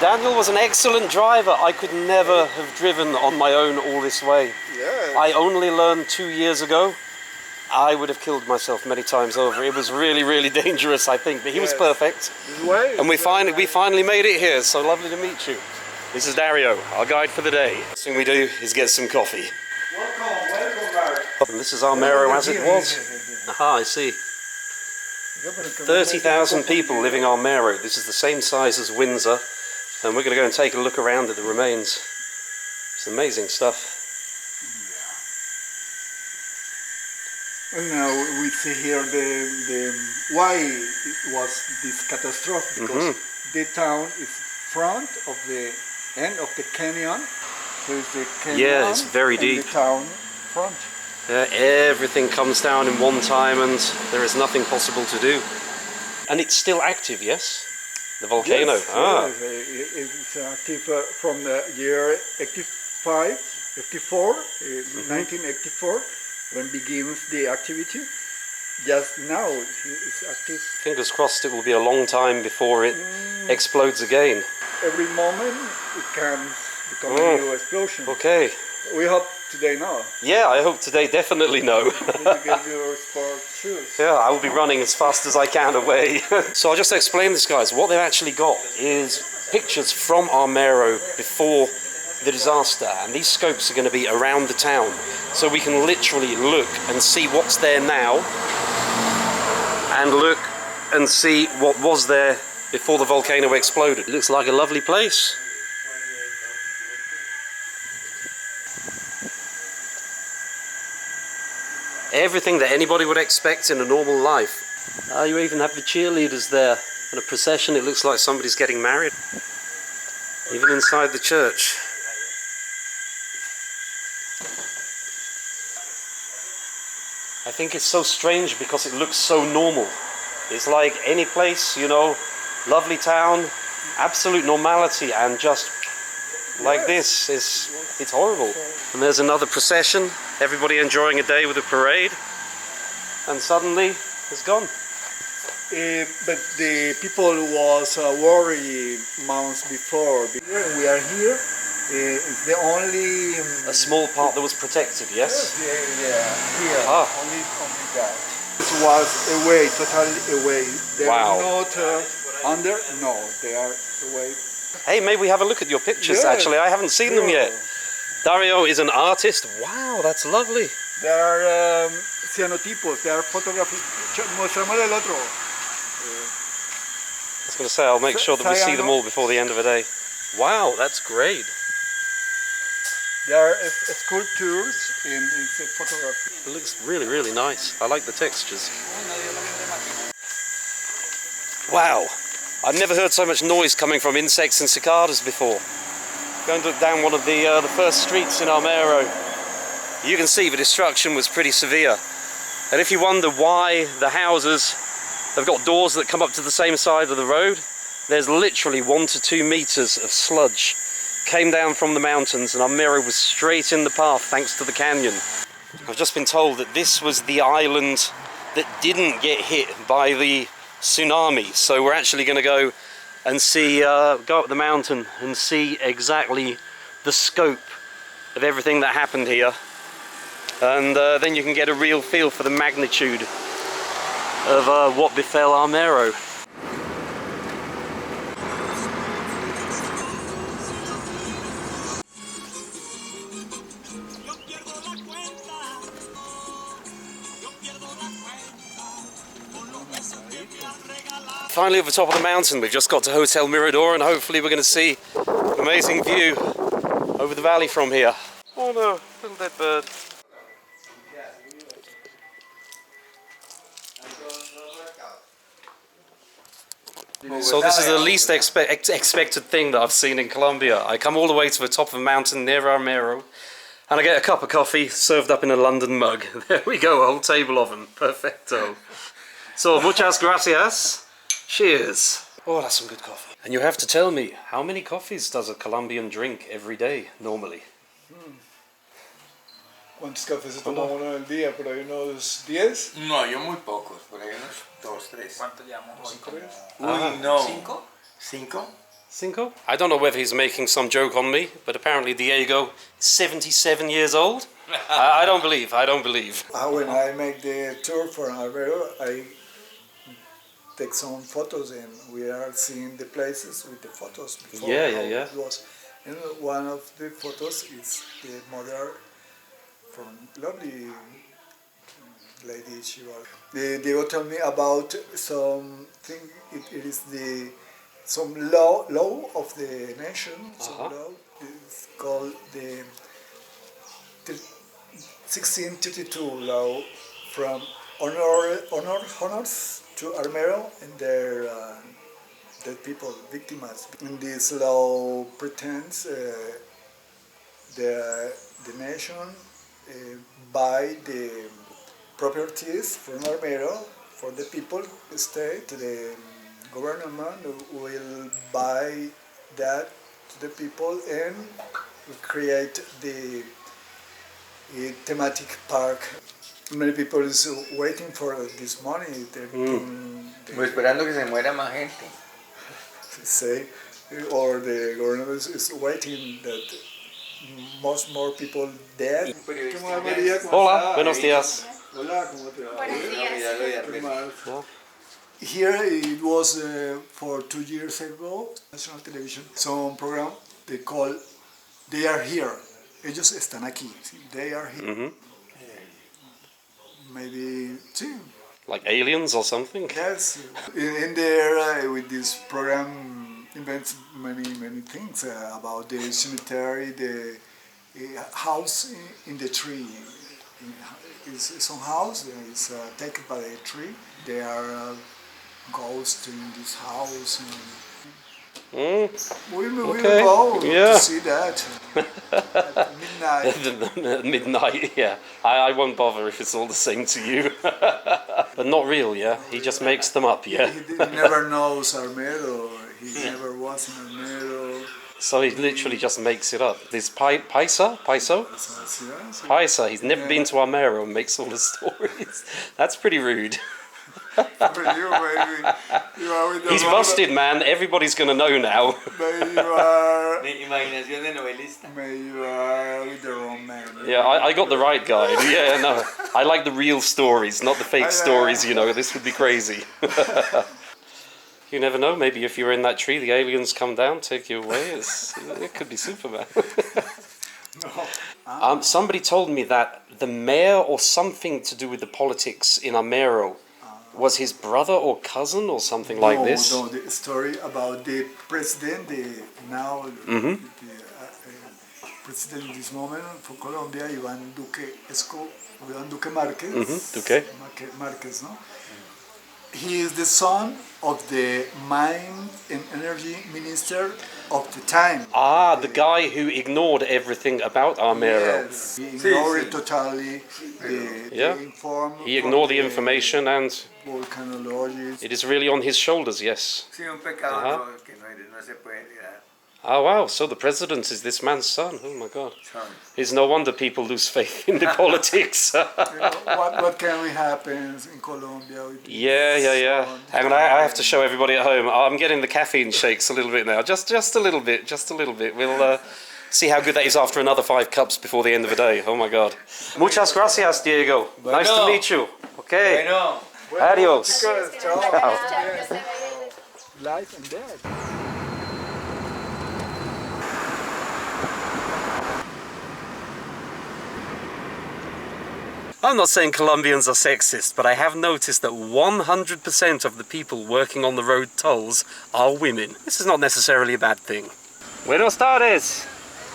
Daniel was an excellent driver. I could never have driven on my own all this way. Yeah. I only learned 2 years ago. I would have killed myself many times over. It was really, really dangerous, I think, but he was perfect. This way. And we finally made it here. So lovely to meet you. This is Dario, our guide for the day. First thing we do is get some coffee. Welcome, Mark. And this is Armero as it was. Aha, I see. 30,000 people living on Armero. This is the same size as Windsor. And we're going to go and take a look around at the remains. It's amazing stuff. And now we see here the why it was this catastrophe, because the town is front of the end of the canyon. So it's the canyon. Yeah, it's very deep. The town front. Everything comes down in one time and there is nothing possible to do. And it's still active, yes? The volcano. Yes, ah. yes, it's active from the year 84, 1984, when begins the activity. Just now it's active. Fingers crossed it will be a long time before it explodes again. Every moment it can become a new explosion. Okay. We hope today no. Yeah, I hope today definitely no. To get your sport shoes. Yeah, I will be running as fast as I can away. So I'll just explain this, guys. What they've actually got is pictures from Armero before the disaster, and these scopes are going to be around the town, so we can literally look and see what's there now, and look and see what was there before the volcano exploded. It looks like a lovely place. Everything that anybody would expect in a normal life. You even have the cheerleaders there in a procession. It looks like somebody's getting married. Even inside the church. I think it's so strange because it looks so normal. It's like any place, you know, lovely town, absolute normality, and just like this, it's horrible. And there's another procession, everybody enjoying a day with a parade, and suddenly it's gone. But the people was worried months before. We are here. It's the only a small part that was protected, yes? Yeah, here. Only that. It was away, totally away. They are not under. No, they are away. Hey, maybe we have a look at your pictures. Actually, I haven't seen them yet. Dario is an artist. Wow, that's lovely. There are cianotipos. There are photography. Mostramos el otro. I was going to say, I'll make sure that we see them all before the end of the day. Wow, that's great. There are sculptures in photography. It looks really, really nice. I like the textures. Wow, I've never heard so much noise coming from insects and cicadas before. Going down one of the first streets in Armero, you can see the destruction was pretty severe. And if you wonder why the houses have got doors that come up to the same side of the road, there's literally 1 to 2 meters of sludge came down from the mountains, and Armero was straight in the path thanks to the canyon. I've just been told that this was the island that didn't get hit by the tsunami, so we're actually going to go and see, go up the mountain and see exactly the scope of everything that happened here, and then you can get a real feel for the magnitude of what befell Armero. Finally at the top of the mountain, we've just got to Hotel Mirador, and hopefully we're going to see an amazing view over the valley from here. Oh no, little dead bird. So this is the least expected thing that I've seen in Colombia. I come all the way to the top of a mountain near Armero, and I get a cup of coffee served up in a London mug. There we go, a whole table of them. Perfecto. So, muchas gracias. Cheers. Oh, that's some good coffee. And you have to tell me, how many coffees does a Colombian drink every day, normally? ¿Cuántos cafés se toma uno al día? ¿Por ahí unos 10? No, yo muy pocos, por ahí unos 2, 3. ¿Cuánto llevamos hoy? Uy, no. ¿5? ¿5? Cinco? I don't know whether he's making some joke on me, but apparently Diego is 77 years old. I don't believe. When I make the tour for Armero, I take some photos and we are seeing the places with the photos before Yeah. it was. And one of the photos is the mother from lovely lady she was. They will tell me about something. It is some law of the nation. Some law is called the 1632 law from honors to Armero and their people, victims. And this law pretends the nation buy the properties from Armero for the people. The state, the government will buy that to the people and create the thematic park. Many people is waiting for this money. Esperando que se muera más gente. Say, or the government is waiting that more people dead. Hola, buenos días. Hola, ¿cómo te va? Buenos días. Here it was for 2 years ago, national television, some program they call They Are Here. Ellos están aquí. They are here. Maybe, sí. Like aliens or something? Yes. In there, with this program, invents many things about the cemetery, the house in the tree. It's some house is taken by a tree. There are ghosts in this house. We will go to see that at midnight. Midnight, yeah. I won't bother if it's all the same to you. But not real, yeah? He just makes them up, yeah? He never knows Armero. He never was in Armero. So he literally just makes it up. This Paisa? Paisa, he's never been to Armero and makes all the stories. That's pretty rude. He's busted, man. Everybody's gonna know now. But you are Imaginación de novelista. with the wrong man. Yeah, I got the right guy. Yeah, no. I like the real stories, not the fake stories, you know. This would be crazy. You never know. Maybe if you're in that tree, the aliens come down, take you away. It could be Superman. Somebody told me that the mayor or something to do with the politics in Armero was his brother or cousin or something like this? No, the story about the president, the president in this moment for Colombia, Iván Duque Márquez. Márquez, no? He is the son of the mine and energy minister of the time. Ah, the guy who ignored everything about Armero. Yes, he ignored totally the inform. He ignored the information and volcanologists. it is really on his shoulders, yes. Sí, un pecado que no se puede negar. Oh wow, so the president is this man's son. Oh my god. It's no wonder people lose faith in the politics. What can happen in Colombia? With Yeah. And I have to show everybody at home, I'm getting the caffeine shakes a little bit now. Just a little bit. We'll see how good that is after another 5 cups before the end of the day. Oh my god. Muchas gracias, Diego. Nice to meet you. Okay. Adios. Life and death. I'm not saying Colombians are sexist, but I have noticed that 100% of the people working on the road tolls are women. This is not necessarily a bad thing. Buenos tardes!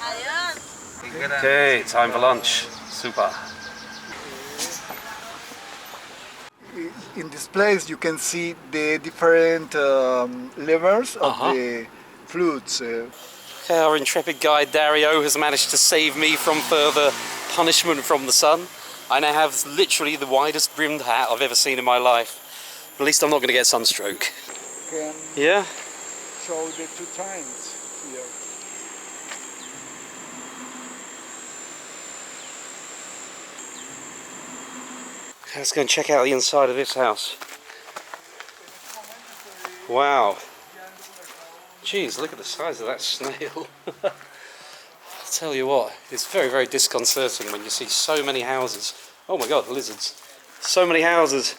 Adiós. Okay, time for lunch. Super. In this place you can see the different levers of the flutes. Okay, our intrepid guide Dario has managed to save me from further punishment from the sun. I now have literally the widest brimmed hat I've ever seen in my life. At least I'm not going to get sunstroke. Can Yeah? show the 2 times here. Let's go and check out the inside of this house. Wow. Jeez, look at the size of that snail. I'll tell you what, it's very, very disconcerting when you see so many houses. Oh my god, lizards. So many houses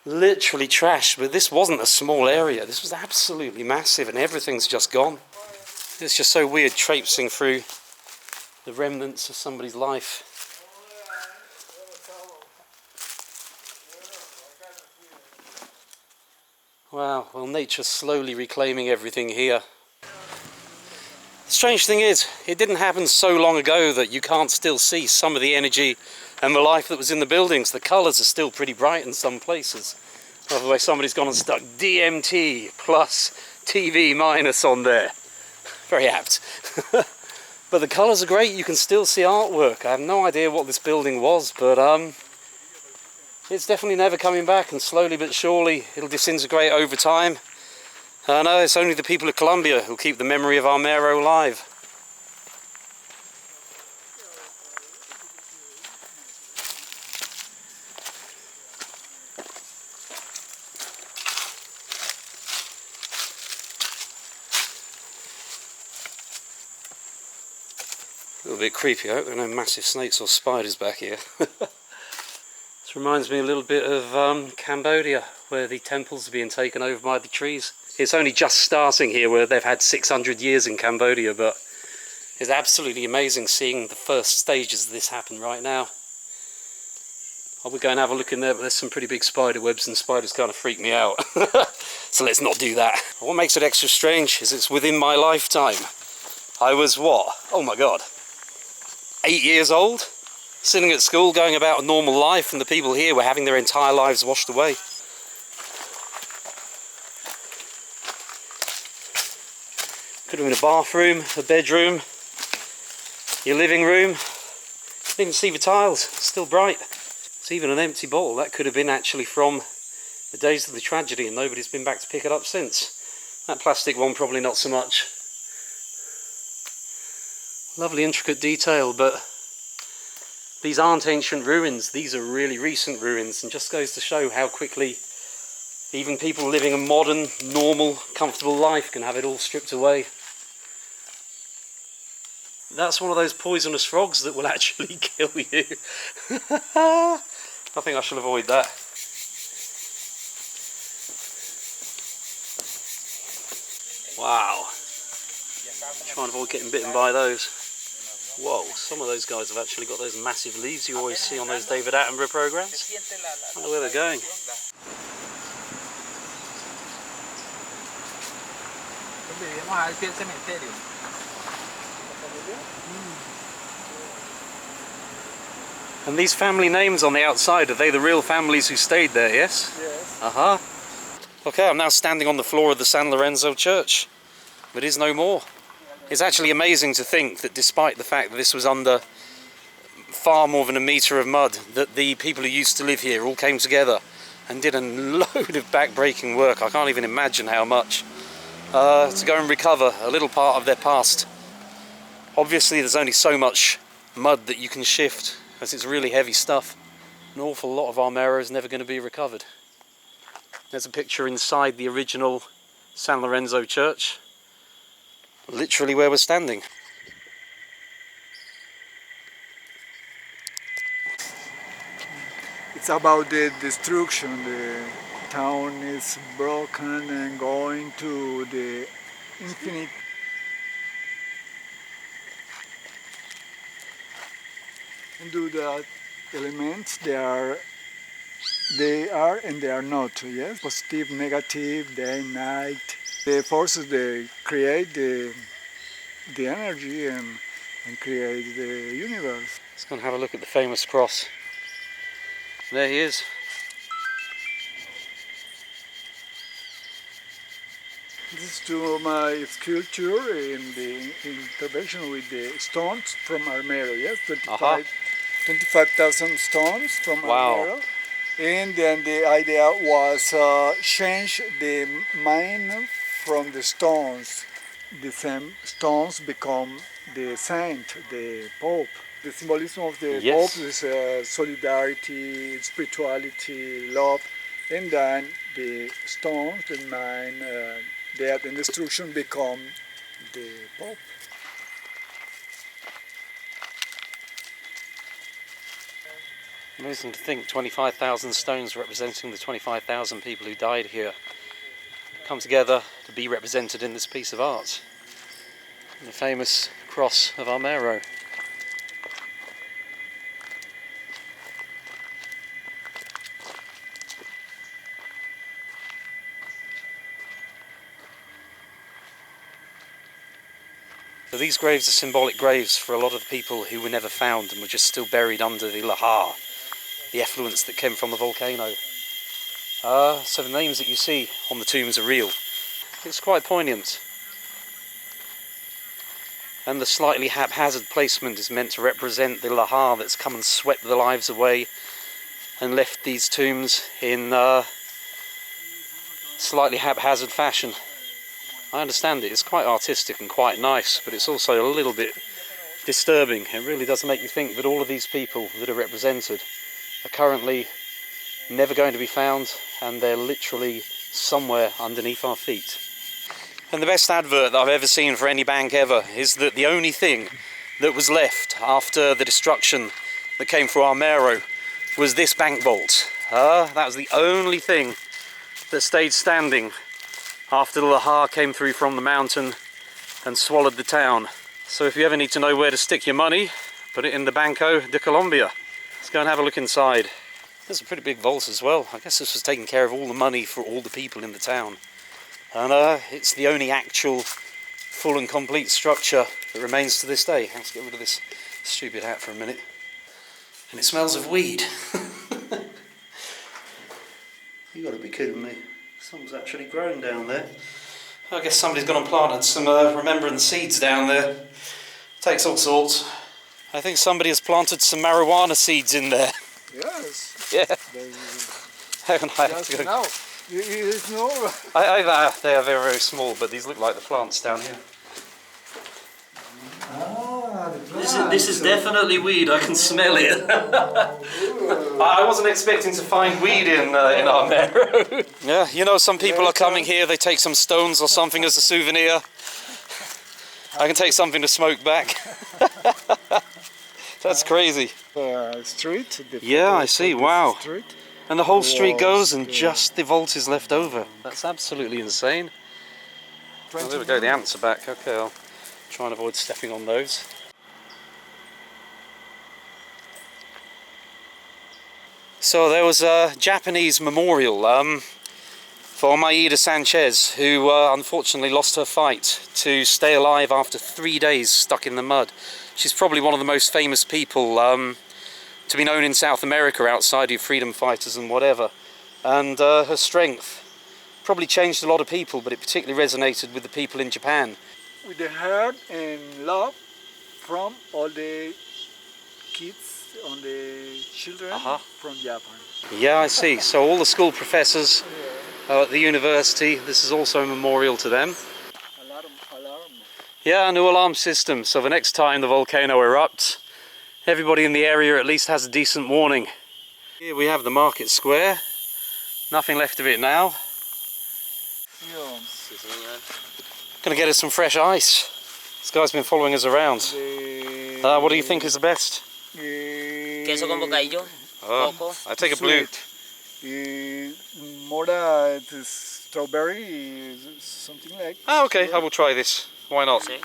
literally trashed, but this wasn't a small area. This was absolutely massive and everything's just gone. It's just so weird traipsing through the remnants of somebody's life. Wow, well, nature's slowly reclaiming everything here. The strange thing is, it didn't happen so long ago that you can't still see some of the energy and the life that was in the buildings. The colours are still pretty bright in some places. By the way, somebody's gone and stuck DMT plus TV minus on there. Very apt. But the colours are great, you can still see artwork. I have no idea what this building was, but it's definitely never coming back, and slowly but surely it'll disintegrate over time. I know it's only the people of Colombia who'll keep the memory of Armero alive. A little bit creepy. I hope there are no massive snakes or spiders back here. This reminds me a little bit of Cambodia, where the temples are being taken over by the trees. It's only just starting here, where they've had 600 years in Cambodia, but it's absolutely amazing seeing the first stages of this happen right now. I would go and have a look in there, but there's some pretty big spider webs and spiders kind of freak me out. So let's not do that. What makes it extra strange is it's within my lifetime. I was what? Oh my god. 8 years old? Sitting at school going about a normal life, and the people here were having their entire lives washed away. Could have been a bathroom, a bedroom, your living room. You can even see the tiles, still bright. It's even an empty bottle. That could have been actually from the days of the tragedy, and nobody's been back to pick it up since. That plastic one probably not so much. Lovely intricate detail, but these aren't ancient ruins, these are really recent ruins, and just goes to show how quickly even people living a modern, normal, comfortable life can have it all stripped away. That's one of those poisonous frogs that will actually kill you. I think I shall avoid that. Wow. Try and avoid getting bitten by those. Whoa, some of those guys have actually got those massive leaves you always see on those David Attenborough programs. I don't know where they're going. And these family names on the outside, are they the real families who stayed there, yes? Yes. Uh-huh. Okay, I'm now standing on the floor of the San Lorenzo church. But it is no more. It's actually amazing to think that despite the fact that this was under far more than a metre of mud, that the people who used to live here all came together and did a load of back-breaking work. I can't even imagine how much. To go and recover a little part of their past. Obviously there's only so much mud that you can shift, as it's really heavy stuff. An awful lot of Armero is never going to be recovered. There's a picture inside the original San Lorenzo church. Literally where we're standing. It's about the destruction. The town is broken and going to the infinite. And do that elements, they are and they are not, yes? Positive, negative, day, night. The forces, they create the energy and create the universe. Let's go and have a look at the famous cross. There he is. This is to my sculpture in the intervention with the stones from Armero, yes? 25,000 stones from Wow. Armero. And then the idea was change the mind from the stones. The same stones become the saint, the Pope. The symbolism of the Yes. Pope is solidarity, spirituality, love. And then the stones, the mind, the destruction become the Pope. Amazing to think 25,000 stones representing the 25,000 people who died here come together to be represented in this piece of art. The famous cross of Armero. So these graves are symbolic graves for a lot of the people who were never found and were just still buried under the lahar, the effluence that came from the volcano. So the names that you see on the tombs are real. It's quite poignant. And the slightly haphazard placement is meant to represent the lahar that's come and swept the lives away and left these tombs in slightly haphazard fashion. I understand it, it's quite artistic and quite nice, but it's also a little bit disturbing. It really does make you think that all of these people that are represented are currently never going to be found, and they're literally somewhere underneath our feet. And the best advert that I've ever seen for any bank ever is that the only thing that was left after the destruction that came through Armero was this bank vault. That was the only thing that stayed standing after the lahar came through from the mountain and swallowed the town. So if you ever need to know where to stick your money, put it in the Banco de Colombia. Let's go and have a look inside. There's a pretty big vault as well. I guess this was taking care of all the money for all the people in the town. And it's the only actual full and complete structure that remains to this day. Let's get rid of this stupid hat for a minute. And it smells of weed. You gotta be kidding me. Something's actually grown down there. I guess somebody's gone and planted some remembrance seeds down there. Takes all sorts. I think somebody has planted some marijuana seeds in there. Yes. Yeah. Just now. It's no. They are very, very small, but these look like the plants down here. This is definitely weed. I can smell it. I wasn't expecting to find weed in Armero. Yeah, you know, some people are coming here. They take some stones or something as a souvenir. I can take something to smoke back. That's crazy. Street. Yeah, I see. Wow. Street. And the whole street goes, and just the vault is left over. That's absolutely insane. Oh, there we go. The ants are back. Okay, I'll try and avoid stepping on those. So there was a Japanese memorial for Maida Sanchez, who unfortunately lost her fight to stay alive after 3 days stuck in the mud. She's probably one of the most famous people to be known in South America outside of freedom fighters and whatever. And her strength probably changed a lot of people, but it particularly resonated with the people in Japan. With the heart and love from all the kids and the children from Japan. Yeah, I see. So all the school professors at the university, this is also a memorial to them. Alarm. Yeah, a new alarm system. So the next time the volcano erupts, everybody in the area at least has a decent warning. Here we have the market square. Nothing left of it now. Gonna get us some fresh ice. This guy's been following us around. What do you think is the best? Queso con bocadillo. Coco. I take a blue. Mora, strawberry, something like. Ah, okay, I will try this. Why not? Sí.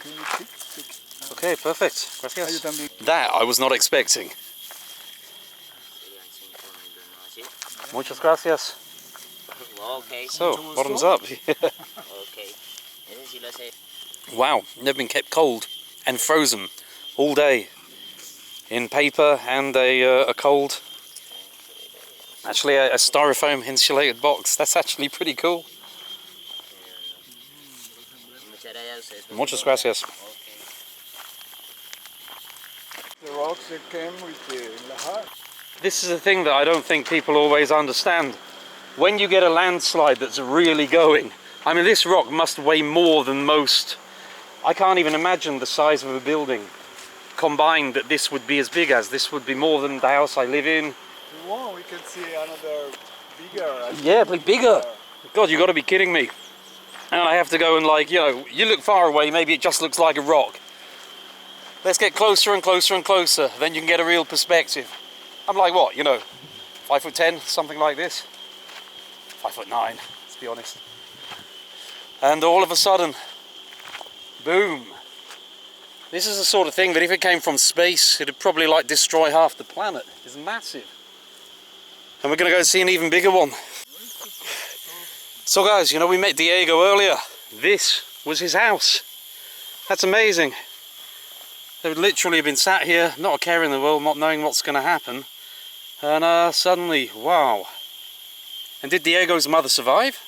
Okay, perfect. Gracias. That I was not expecting. Muchas gracias. Okay. So, bottoms up. Okay. Ese sí lo sé. Wow, they've been kept cold and frozen all day in paper and a cold, actually a styrofoam insulated box. That's actually pretty cool. Muchas gracias. The rocks that came with the lahar. This is a thing that I don't think people always understand. When you get a landslide that's really going, I mean, this rock must weigh more than most. I can't even imagine the size of a building combined that this would be as big as. This would be more than the house I live in. Wow, we can see another bigger. Yeah, but bigger. God, you got to be kidding me. And I have to go and, like, you know, you look far away, maybe it just looks like a rock. Let's get closer and closer and closer, then you can get a real perspective. I'm like, what, you know, 5'10", something like this? 5'9", let's be honest. And all of a sudden, boom. This is the sort of thing that if it came from space, it'd probably like destroy half the planet. It's massive. And we're gonna go see an even bigger one. So guys, you know, we met Diego earlier. This was his house. That's amazing. They would literally have been sat here, not a care in the world, not knowing what's gonna happen. And suddenly, wow. And did Diego's mother survive?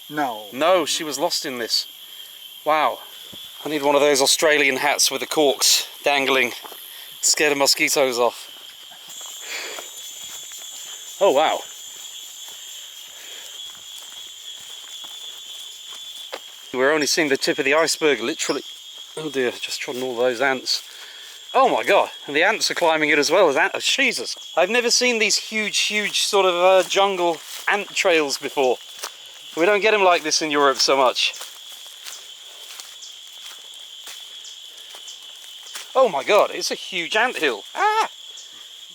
No. No, she was lost in this. Wow. I need one of those Australian hats with the corks dangling. Scare the mosquitoes off. Oh wow. We're only seeing the tip of the iceberg, literally. Oh dear, just trodden all those ants. Oh my god, and the ants are climbing it as well as ants. Jesus. I've never seen these huge sort of jungle ant trails before. We don't get them like this in Europe so much. Oh my god, it's a huge anthill. Ah!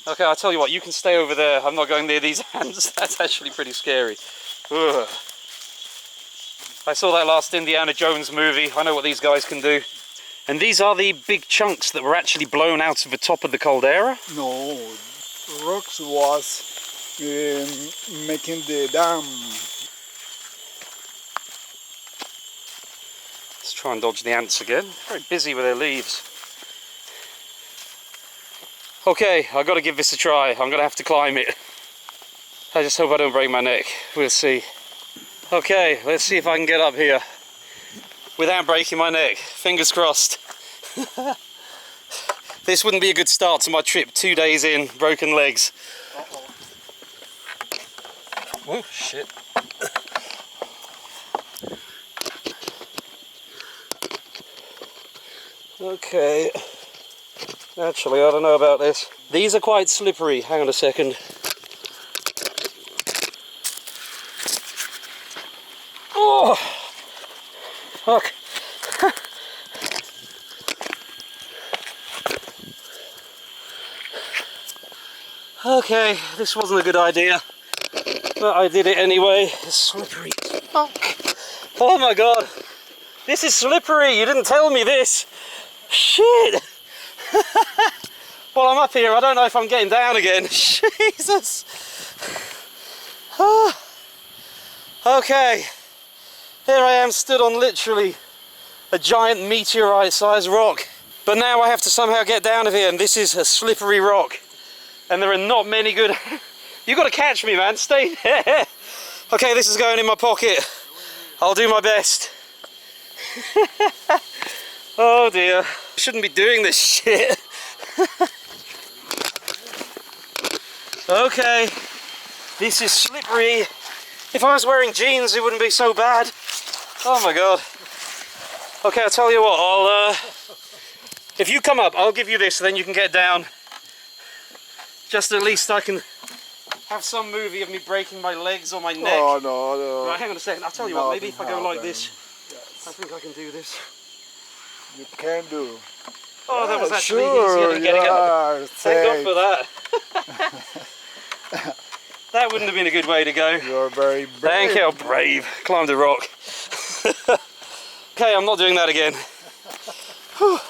Okay, I'll tell you what, you can stay over there. I'm not going near these ants. That's actually pretty scary. Ugh. I saw that last Indiana Jones movie. I know what these guys can do. And these are the big chunks that were actually blown out of the top of the caldera? No, rocks was making the dam. Let's try and dodge the ants again. Very busy with their leaves. Okay, I've got to give this a try. I'm going to have to climb it. I just hope I don't break my neck. We'll see. Okay, let's see if I can get up here without breaking my neck. Fingers crossed. This wouldn't be a good start to my trip. 2 days in, broken legs. Oh, shit. Okay. Actually, I don't know about this. These are quite slippery. Hang on a second. Oh! Fuck. Okay, this wasn't a good idea. But I did it anyway. It's slippery. Fuck. Oh my god. This is slippery. You didn't tell me this. Shit. Well, I'm up here. I don't know if I'm getting down again. Jesus. Okay. Here I am stood on literally a giant meteorite-sized rock. But now I have to somehow get down of here, and this is a slippery rock. And there are not many good... You got to catch me, man. Stay there. Okay, this is going in my pocket. I'll do my best. Oh dear. I shouldn't be doing this shit. Okay. This is slippery. If I was wearing jeans, it wouldn't be so bad. Oh my god. Okay, I'll tell you what. I'll if you come up, I'll give you this, then you can get down. Just at least I can have some movie of me breaking my legs or my neck. Oh no, no. Right, hang on a second. I'll tell you what, maybe if I go like this, yes. I think I can do this. You can do. Oh, that was Yeah, actually sure, easier than getting up. Thank God safe. for that. That wouldn't have been a good way to go. You're very brave. Thank you, brave. Climbed a rock. Okay, I'm not doing that again. Whew.